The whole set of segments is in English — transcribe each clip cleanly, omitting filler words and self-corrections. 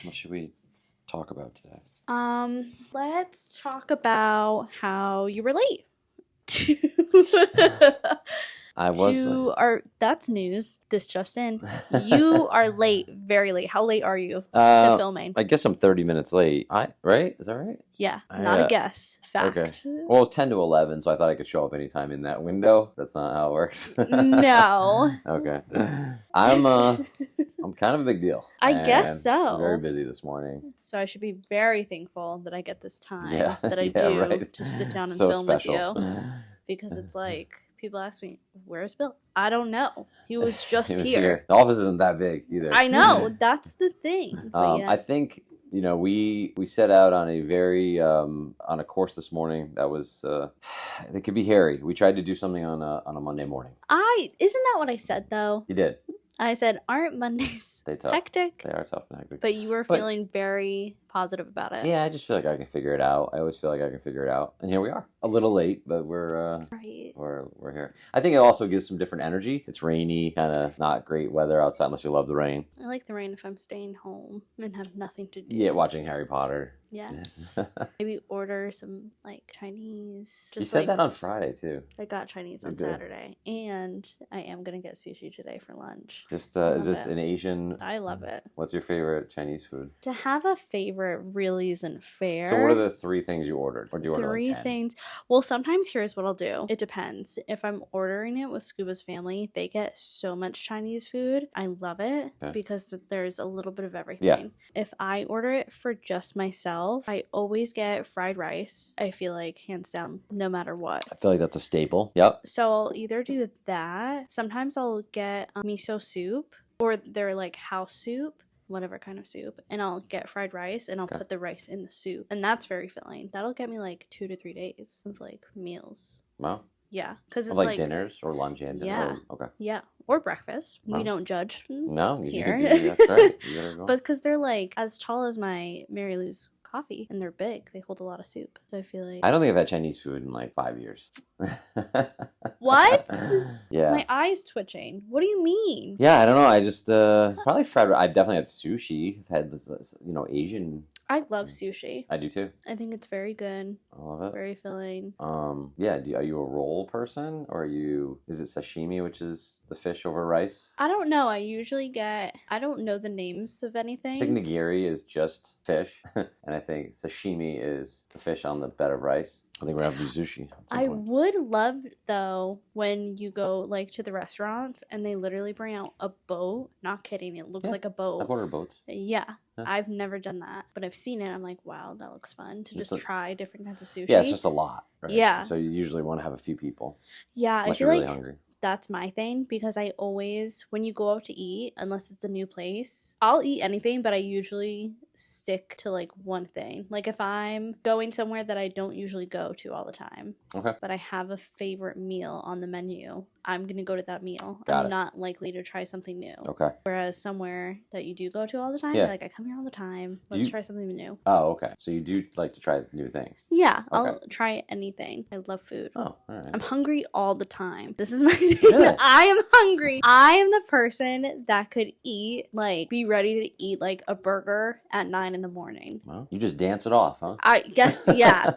What should we talk about today? Let's talk about how you were late to I was that's news. This just in. You are late, very late. How late are you to uh, filming? I guess I'm 30 minutes late. Right? Is that right? Yeah, not a guess. Fact. Okay. Well, it's 10 to 11, so I thought I could show up anytime in that window. That's not how it works. No. Okay. I'm kind of a big deal. I guess and so. I'm very busy this morning. So I should be very thankful that I get this time Yeah. that I Yeah, do right. to sit down and So film special. with you. Because it's like, people ask me, where's Bill? I don't know. He was just He was here. The office isn't that big either. I know. That's the thing. But yeah. I think, we set out on a very on a course this morning that was it could be hairy. We tried to do something on a Monday morning. Isn't that what I said though? You did. I said, aren't Mondays hectic? They are tough and hectic. But you were feeling very positive about it. Yeah, I just feel like I can figure it out. I always feel like I can figure it out. And here we are. A little late, but we're right. We're here. I think it also gives some different energy. It's rainy, kind of not great weather outside unless you love the rain. I like the rain if I'm staying home and have nothing to do. Yeah, watching Harry Potter. Yes. Maybe order some Chinese. You said that on Friday too. I got Chinese on Saturday, and I am gonna get sushi today for lunch. Just is this an Asian? I love it. What's your favorite Chinese food? To have a favorite really isn't fair. So what are the 3 things you ordered? Or do you order 3 like 10? things. Well, sometimes here's what I'll do. It depends. If I'm ordering it with Scuba's family, they get so much Chinese food. I love it because there's a little bit of everything. Yeah. If I order it for just myself, I always get fried rice. I feel like hands down, no matter what. I feel like that's a staple. Yep. So I'll either do that. Sometimes I'll get miso soup, or they're like house soup, whatever kind of soup, and I'll get fried rice and I'll put the rice in the soup, and that's very filling. That'll get me like 2 to 3 days of meals. Wow. Yeah, because it's like dinners or lunch and dinner. Yeah. Okay. Yeah, or breakfast. Wow. We don't judge. No, here. you can do that's right. You gotta go. But because they're as tall as my Mary Lou's coffee, and they're big, they hold a lot of soup. So I feel like I don't think I've had Chinese food in 5 years. What? Yeah. My eyes twitching. What do you mean? Yeah, I don't know. I just probably fried. I've definitely had sushi. I've had this, Asian. I love sushi. I do too. I think it's very good. I love it. Very filling. Yeah. Are you a roll person, or is it sashimi, which is the fish over rice? I don't know. I don't know the names of anything. I think nigiri is just fish, and I think sashimi is the fish on the bed of rice. I think we're gonna have to do sushi. I would love, though, when you go to the restaurants and they literally bring out a boat. Not kidding. It looks like a boat. I've ordered boats. Yeah. I've never done that, but I've seen it. I'm like, wow, that looks fun to just try different kinds of sushi. Yeah, it's just a lot. Right? Yeah. So you usually want to have a few people. Yeah, unless I feel you're really like hungry. That's my thing, because I always, when you go out to eat, unless it's a new place, I'll eat anything, but I usually stick to one thing. If I'm going somewhere that I don't usually go to all the time, but I have a favorite meal on the menu, I'm going to go to that meal. I'm not likely to try something new. Okay. Whereas somewhere that you do go to all the time, you're like, I come here all the time. Let's try something new. Oh, okay. So you do like to try new things? Yeah, I'll try anything. I love food. Oh, all right. I'm hungry all the time. This is my thing. Really? I am hungry. I am the person that could eat, be ready to eat a burger at 9 in the morning. Well, you just dance it off, huh? I guess, yeah.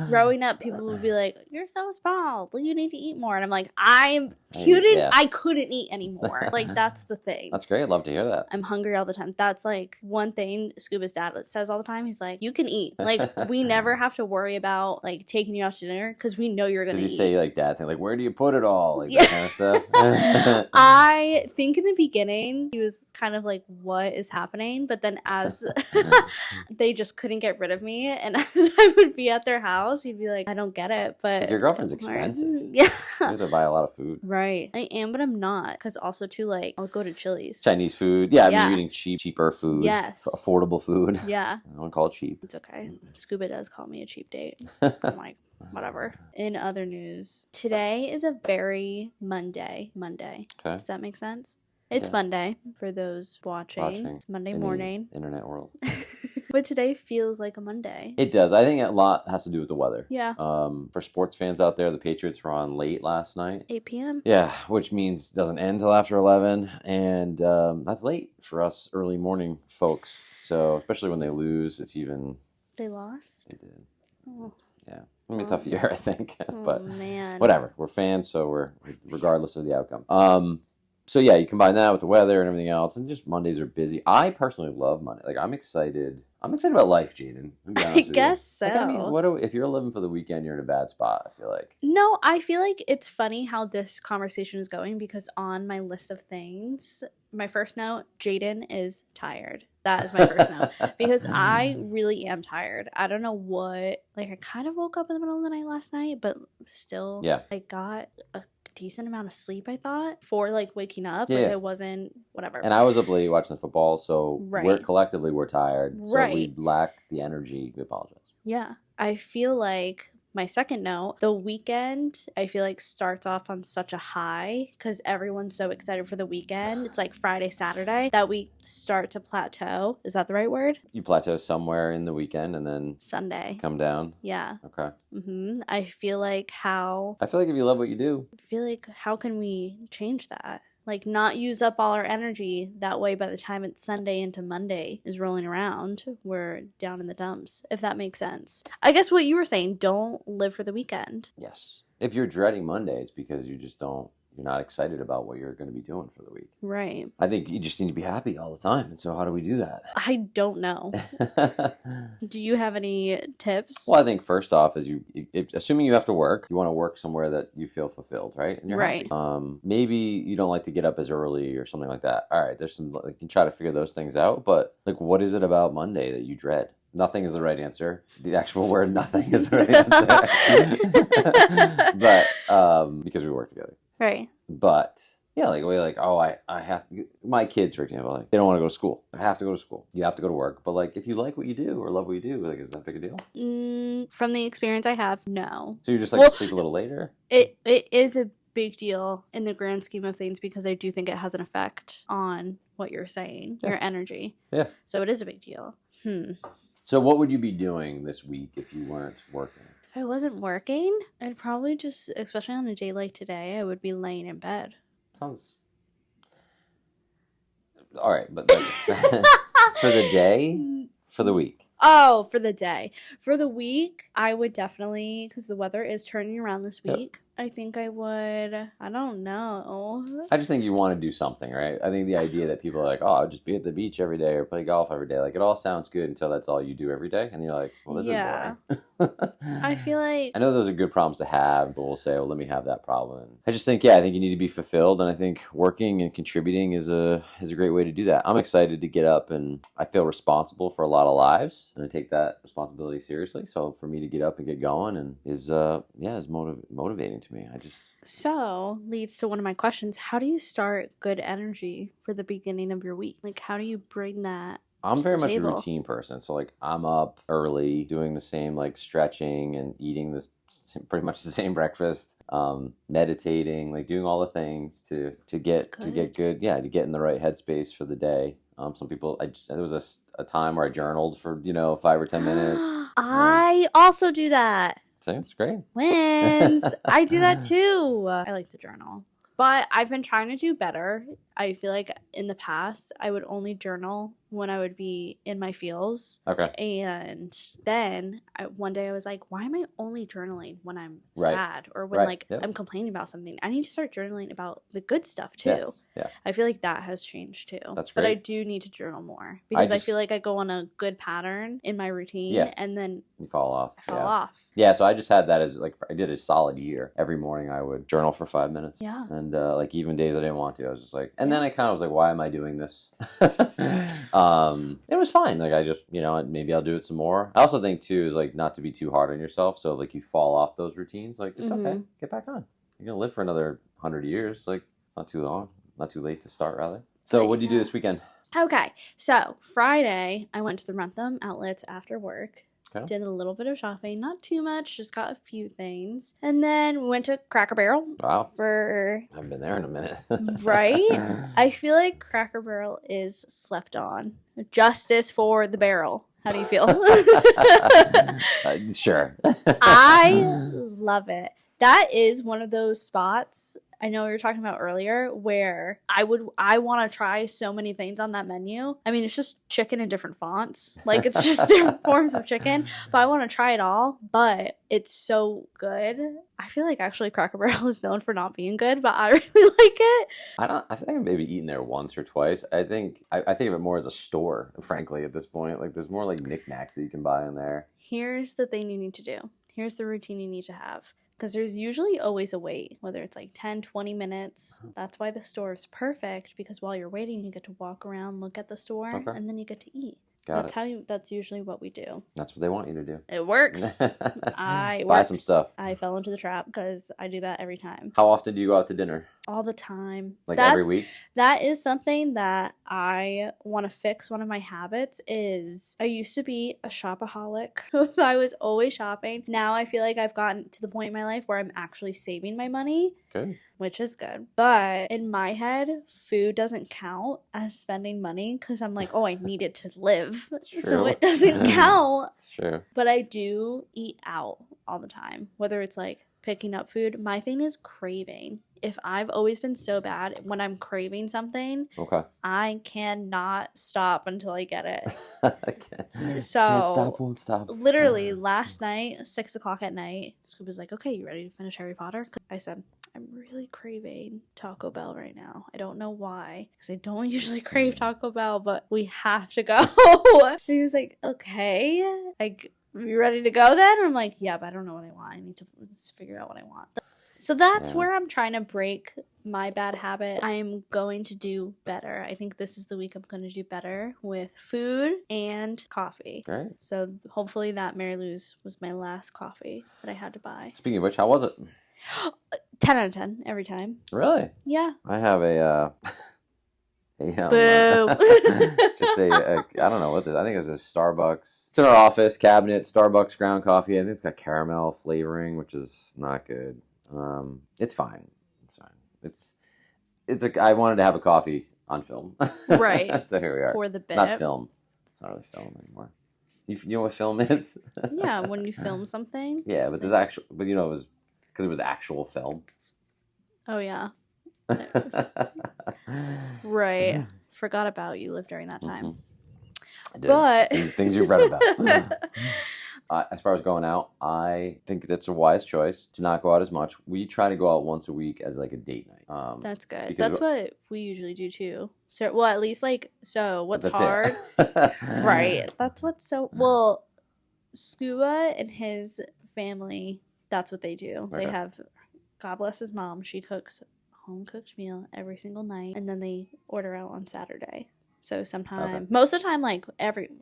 Growing up, people would be like, "You're so small. You need to eat more." And I'm like, I couldn't eat anymore. That's the thing. That's great. I'd love to hear that. I'm hungry all the time. That's one thing Scuba's dad says all the time. He's like, you can eat. We never have to worry about taking you out to dinner because we know you're going to eat. Did you say dad thing? Where do you put it all? That kind of stuff? I think in the beginning, he was kind of like, what is happening? But then as they just couldn't get rid of me, and as I would be at their house, he'd be like, I don't get it. But your girlfriend's expensive. Yeah. You have to buy a lot of food. Right. I am, but I'm not. Because also, too, I'll go to Chili's. Chinese food. Yeah, you're eating cheaper food. Yes. Affordable food. Yeah. I don't call it cheap. It's okay. Scuba does call me a cheap date. I'm like, whatever. In other news, today is a very Monday. Okay. Does that make sense? It's Yeah. Monday for those watching. It's Monday in the morning. internet world. But today feels like a Monday. It does. I think a lot has to do with the weather. Yeah. For sports fans out there, the Patriots were on late last night. 8 p.m. Yeah, which means it doesn't end till after 11, and that's late for us early morning folks. So especially when they lose, it's even. They lost? They did. Oh. Yeah. It's gonna be a tough year, I think. But man. whatever. We're fans, so we're regardless of the outcome. So yeah, you combine that with the weather and everything else, and just Mondays are busy. I personally love Monday. Like I'm excited. I'm excited about life, Jaden. I guess so. Like, I mean, if you're living for the weekend, you're in a bad spot, I feel like. No, I feel like it's funny how this conversation is going because on my list of things, my first note, Jaden is tired. That is my first note. Because I really am tired. I don't know what. Like, I kind of woke up in the middle of the night last night, but still, Yeah. I got a decent amount of sleep, I thought, for like waking up. Yeah. Like, I wasn't, whatever. And I was up late watching the football, so Right. we're tired. So Right. we lack the energy. We apologize. Yeah. I feel like my second note, the weekend, I feel like starts off on such a high because everyone's so excited for the weekend. It's like Friday, Saturday that we start to plateau. Is that the right word? You plateau somewhere in the weekend and then Sunday. come down. Yeah. Okay. I feel like if you love what you do. how can we change that? Like, not use up all our energy. That way, by the time it's Sunday into Monday is rolling around, we're down in the dumps, if that makes sense. I guess what you were saying, don't live for the weekend. Yes. If you're dreading Monday, it's because you're not excited about what you're going to be doing for the week. Right. I think you just need to be happy all the time. And so how do we do that? I don't know. Do you have any tips? Well, I think first off is assuming you have to work, you want to work somewhere that you feel fulfilled, right? And you're Right. happy. Maybe you don't like to get up as early or something like that. All right, there's some, like, you can try to figure those things out. But like, what is it about Monday that you dread? Nothing is the right answer. The actual word nothing is the right answer. But because we work together. Right. But yeah, I have to, my kids, for example, like they don't want to go to school. I have to go to school. You have to go to work. But like, if you like what you do or love what you do, like, is that big a deal? From the experience I have, no. So you just like to sleep a little later? It is a big deal in the grand scheme of things because I do think it has an effect on what you're saying, your energy. Yeah. So it is a big deal. So what would you be doing this week if you weren't working? If I wasn't working, I'd probably just, especially on a day like today, I would be laying in bed. Sounds... All right, but for the day? For the week? Oh, for the day. For the week, I would definitely, because the weather is turning around this week, I think I would, I don't know. I just think you want to do something, right? I think the idea that people are like, oh, I'll just be at the beach every day or play golf every day, like, it all sounds good until that's all you do every day. And you're like, well, this is boring. I feel like... I know those are good problems to have, but we'll say, well, let me have that problem. I just think, I think you need to be fulfilled. And I think working and contributing is a great way to do that. I'm excited to get up, and I feel responsible for a lot of lives, and I take that responsibility seriously. So for me to get up and get going and is motivating to me. So leads to one of my questions. How do you start good energy for the beginning of your week? Like, how do you bring that? I'm very much a routine person. So like, I'm up early doing the same, like, stretching and eating this pretty much the same breakfast, meditating, like doing all the things to get good. Yeah. To get in the right headspace for the day. Some people, there was a time where I journaled for, 5 or 10 minutes. I also do that. So it's great. Wins. I do that too. I like to journal. But I've been trying to do better. I feel like in the past, I would only journal when I would be in my feels. Okay. And then one day I was like, why am I only journaling when I'm sad or when I'm complaining about something? I need to start journaling about the good stuff too. Yes. Yeah. I feel like that has changed too. That's great. But I do need to journal more because I feel like I go on a good pattern in my routine and then you fall off. I fall off. Yeah, so I just had that as like, I did a solid year. Every morning I would journal for 5 minutes. Yeah. And like, even days I didn't want to, I was just like, and then I kind of was like, why am I doing this? It was fine. Like, I just, maybe I'll do it some more. I also think too, is like, not to be too hard on yourself. So like, you fall off those routines, like, it's okay, get back on. You're going to live for another 100 years. Like, it's not too long, not too late to start rather. So what did you do this weekend? Okay. So Friday, I went to the Rentham outlets after work. Okay. Did a little bit of shopping, not too much, just got a few things. And then we went to Cracker Barrel. Wow. For... I haven't been there in a minute. Right? I feel like Cracker Barrel is slept on. Justice for the barrel. How do you feel? Sure. I love it. That is one of those spots I know we were talking about earlier where I want to try so many things on that menu. I mean, it's just chicken in different fonts. Like, it's just different forms of chicken. But I want to try it all. But it's so good. I feel like actually Cracker Barrel is known for not being good, but I really like it. I think I've maybe eaten there once or twice. I think of it more as a store, frankly, at this point. Like, there's more like knickknacks that you can buy in there. Here's the thing you need to do. Here's the routine you need to have. Because there's usually always a wait, whether it's like 10, 20 minutes. That's why the store is perfect, because while you're waiting, you get to walk around, look at the store, and then you get to eat. That's usually what we do. That's what they want you to do. It works. Buy some stuff. I fell into the trap because I do that every time. How often do you go out to dinner? All the time. Like every week? That is something that I want to fix. One of my habits is I used to be a shopaholic. I was always shopping. Now I feel like I've gotten to the point in my life where I'm actually saving my money. Good. Which is good. But in my head, food doesn't count as spending money because I'm like, oh, I need it to live. So it doesn't count. That's true. But I do eat out all the time, whether it's like picking up food. My thing is craving. If I've always been so bad when I'm craving something, I cannot stop until I get it. So can't stop, won't stop. Literally last night, 6 o'clock at night, Scoop was like, okay, you ready to finish Harry Potter? I said, I'm really craving Taco Bell right now. I don't know why, because I don't usually crave Taco Bell, but we have to go. And he was like, okay, like, you ready to go then? And I'm like, yeah, but I don't know what I want. I need to figure out what I want. So that's where I'm trying to break my bad habit. I am going to do better. I think this is the week I'm going to do better with food and coffee. Great. So hopefully that Mary Lou's was my last coffee that I had to buy. Speaking of which, how was it? 10 out of 10 every time. Really? Yeah. I have a Boo. just I don't know what this. I think it's a Starbucks. It's in our office cabinet. Starbucks ground coffee. I think it's got caramel flavoring, which is not good. It's fine. It's fine. I wanted to have a coffee on film. Right. So here we are. For the bit. Not film. It's not really film anymore. You know what film is? Yeah, when you film something. Yeah, but there's actual. But it was because it was actual film. Oh yeah. Right. Forgot about you lived during that time. Mm-hmm. I did. But things you've read about. As far as going out, I think that's a wise choice to not go out as much. We try to go out once a week as like a date night. That's good. That's what we usually do too. So, well, at least what's hard, right? That's what's so well. Scuba and his family, that's what they do. Okay. They have, God bless his mom. She cooks home cooked meal every single night, and then they order out on Saturday. So most of the time,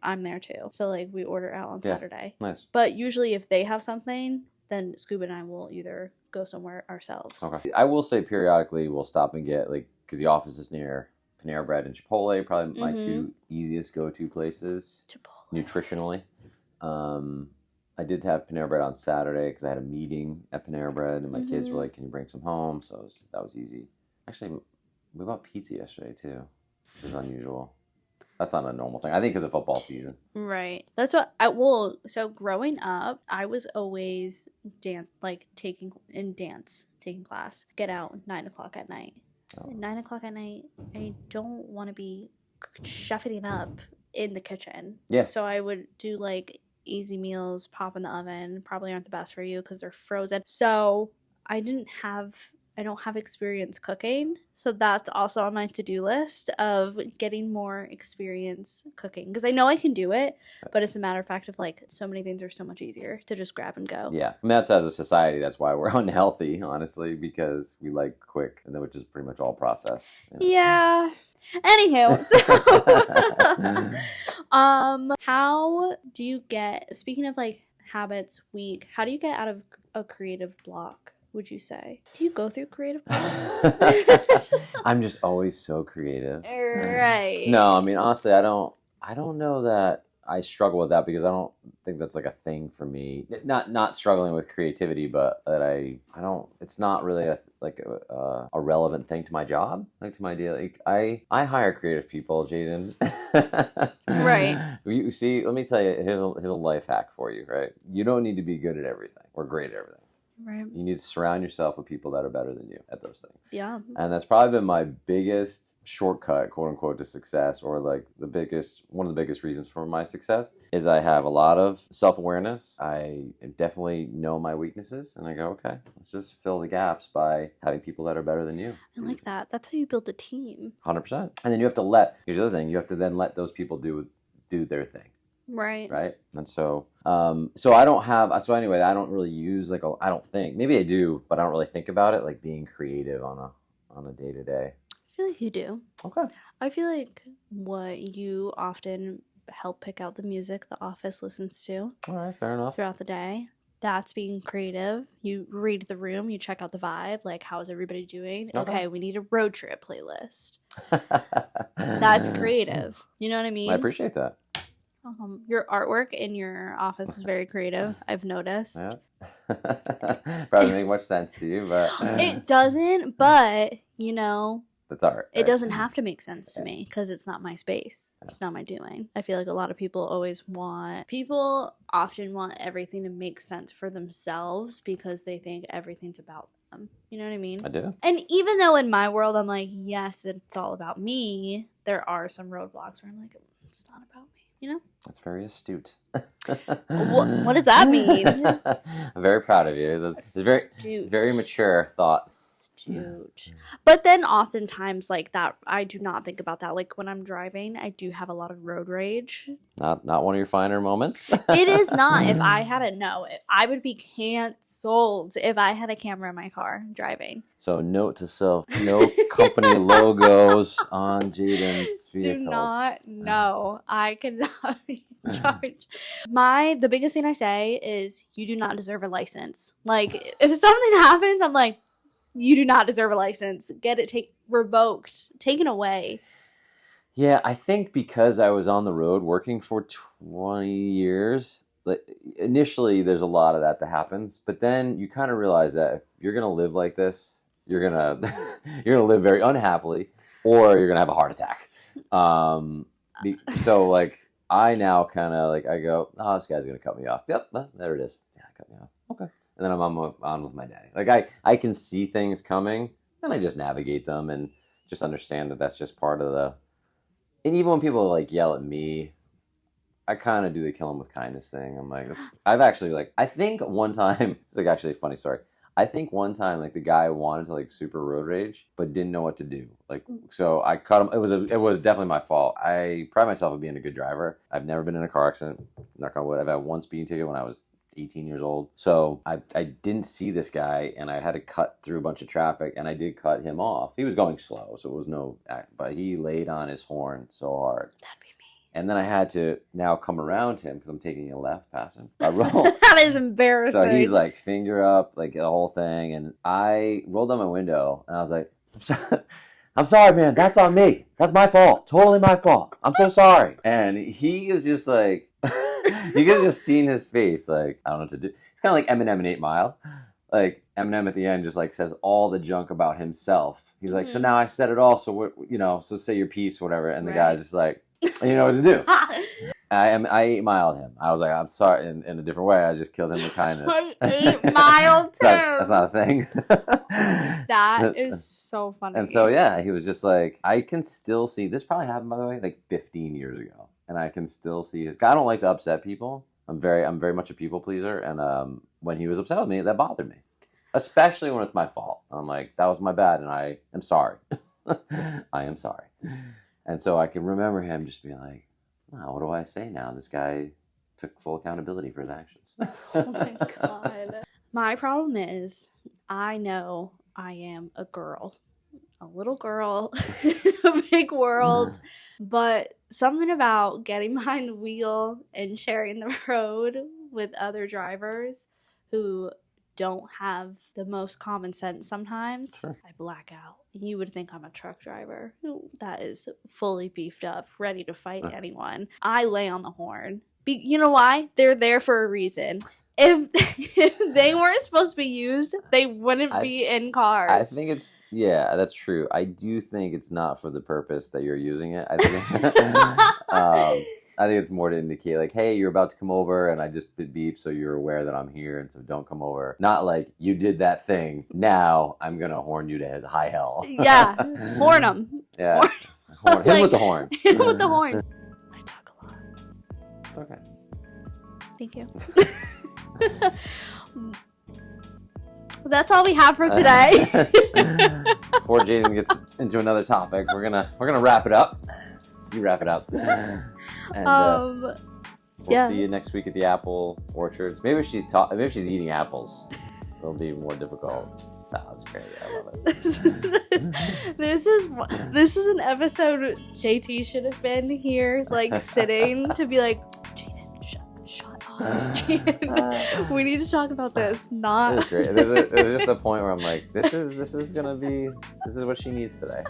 I'm there too. So we order out on Saturday. Nice. But usually if they have something, then Scuba and I will either go somewhere ourselves. Okay. I will say periodically we'll stop and get, because the office is near Panera Bread and Chipotle, probably my two easiest go-to places. Chipotle. Nutritionally. I did have Panera Bread on Saturday because I had a meeting at Panera Bread and my kids were like, can you bring some home? So that was easy. Actually, we bought pizza yesterday too. Which is unusual. That's not a normal thing. I think because of football season. Right. That's what so growing up, I was always taking class. Get out 9 o'clock at night. Oh. 9 o'clock at night, I don't want to be chefing up in the kitchen. Yeah. So I would do easy meals, pop in the oven. Probably aren't the best for you because they're frozen. So I don't have experience cooking, so that's also on my to-do list of getting more experience cooking, because I know I can do it, but it's a matter of fact of so many things are so much easier to just grab and go. Yeah, and that's as a society, that's why we're unhealthy, honestly, because we like quick, and then which is pretty much all processed. Yeah. Anywho, so how do you get, speaking of habits week, how do you get out of a creative block? Would you say? Do you go through creative blocks? I'm just always so creative. Right. No, I mean honestly, I don't know that I struggle with that because I don't think that's like a thing for me. Not struggling with creativity, but that I don't. It's not really a relevant thing to my job, like to my deal. Like I hire creative people, Jaden. Right. You see, let me tell you. Here's a life hack for you. Right. You don't need to be good at everything or great at everything. Right. You need to surround yourself with people that are better than you at those things. Yeah. And that's probably been my biggest shortcut, quote unquote, to success, or like one of the biggest reasons for my success is I have a lot of self-awareness. I definitely know my weaknesses, and I go, okay, let's just fill the gaps by having people that are better than you. I like that. That's how you build a team. 100%. And then here's the other thing, you have to then let those people do their thing. Right. Right. And so I don't really use I don't think, maybe I do, but I don't really think about it like being creative on a day to day. I feel like you do. Okay. I feel like what you often help pick out the music the office listens to. All right, fair enough. Throughout the day. That's being creative. You read the room, you check out the vibe, like how's everybody doing? Okay, we need a road trip playlist. That's creative. You know what I mean? I appreciate that. Your artwork in your office is very creative, I've noticed. Yeah. Probably doesn't make much sense to you, but it doesn't, but that's art. It doesn't have to make sense to me because it's not my space. It's not my doing. I feel like a lot of people often want everything to make sense for themselves because they think everything's about them. You know what I mean? I do. And even though in my world I'm like, yes, it's all about me, there are some roadblocks where I'm like, it's not about me. You know? That's very astute. What does that mean? I'm very proud of you. It's very mature thought. Astute. But then oftentimes like that, I do not think about that. Like when I'm driving, I do have a lot of road rage. Not one of your finer moments? It is not. If I had I would be canceled if I had a camera in my car driving. So note to self, no company logos on Jaden's vehicles. Do not, no. I cannot be charged. The biggest thing I say is you do not deserve a license. Like if something happens, I'm like, you do not deserve a license. Get it revoked, taken away. Yeah, I think because I was on the road working for 20 years, like initially there's a lot of that happens, but then you kind of realize that if you're going to live like this, you're going to live very unhappily, or you're going to have a heart attack. So like I now kind of like, I go, oh, this guy's going to cut me off. Yep, there it is. Yeah, cut me off. Okay. And then I'm on with my day. Like I can see things coming and I just navigate them and just understand that that's just part of the, and even when people like yell at me, I kind of do the kill them with kindness thing. I'm like, I've actually like, I think one time, it's like actually a funny story. I think one time like the guy wanted to like super road rage, but didn't know what to do. Like, so I cut him. It was definitely my fault. I pride myself on being a good driver. I've never been in a car accident. Knock on wood. I've had one speeding ticket when I was 18 years old. So I didn't see this guy and I had to cut through a bunch of traffic and I did cut him off. He was going slow, so it was but he laid on his horn so hard. That'd be me. And then I had to now come around him because I'm taking a left past him. I roll. That is embarrassing. So he's like finger up, like the whole thing. And I rolled down my window and I was like, I'm sorry, man. That's on me. That's my fault. Totally my fault. I'm so sorry. And he was just like, you could have just seen his face, like, I don't know what to do. It's kind of like Eminem in 8 Mile. Like, Eminem at the end just, like, says all the junk about himself. He's like, so now I said it all, so, what, so say your piece, whatever. And the guy's just like, you know what to do. I 8 Miled him. I was like, I'm sorry, in a different way. I just killed him with kindness. 8 Mile too. That's not a thing. That is so funny. And so, yeah, he was just like, I can still see, this probably happened, by the way, like 15 years ago. And I can still see I don't like to upset people. I'm very much a people pleaser. And when he was upset with me, that bothered me. Especially when it's my fault. I'm like, that was my bad and I am sorry. I am sorry. And so I can remember him just being like, oh, what do I say now? This guy took full accountability for his actions. Oh my God. My problem is I know I am a girl. A little girl in a big world. But something about getting behind the wheel and sharing the road with other drivers who don't have the most common sense sometimes, I black out. you would think I'm a truck driver that is fully beefed up, ready to fight anyone. I lay on the horn. You know why? They're there for a reason. If they weren't supposed to be used, they wouldn't be in cars. I think it's, yeah, that's true. I do think it's not for the purpose that you're using it. I think I think it's more to indicate like, hey, you're about to come over and I just beep so you're aware that I'm here and so don't come over. Not like you did that thing. Now I'm going to horn you to high hell. Yeah. Horn them. Yeah. Horn. Hit him with the horn. Hit him with the horn. I talk a lot. It's okay. Thank you. That's all we have for today. Before Jaden gets into another topic, we're gonna wrap it up. You wrap it up. And we'll see you next week at the apple orchards. Maybe if she's eating apples, it'll be more difficult. Oh, that's great. I love it. This is an episode JT should have been here, like sitting to be like, Jaden, shut up, Jaden. We need to talk about this. Not. It was great. There's just a point where I'm like, this is what she needs today.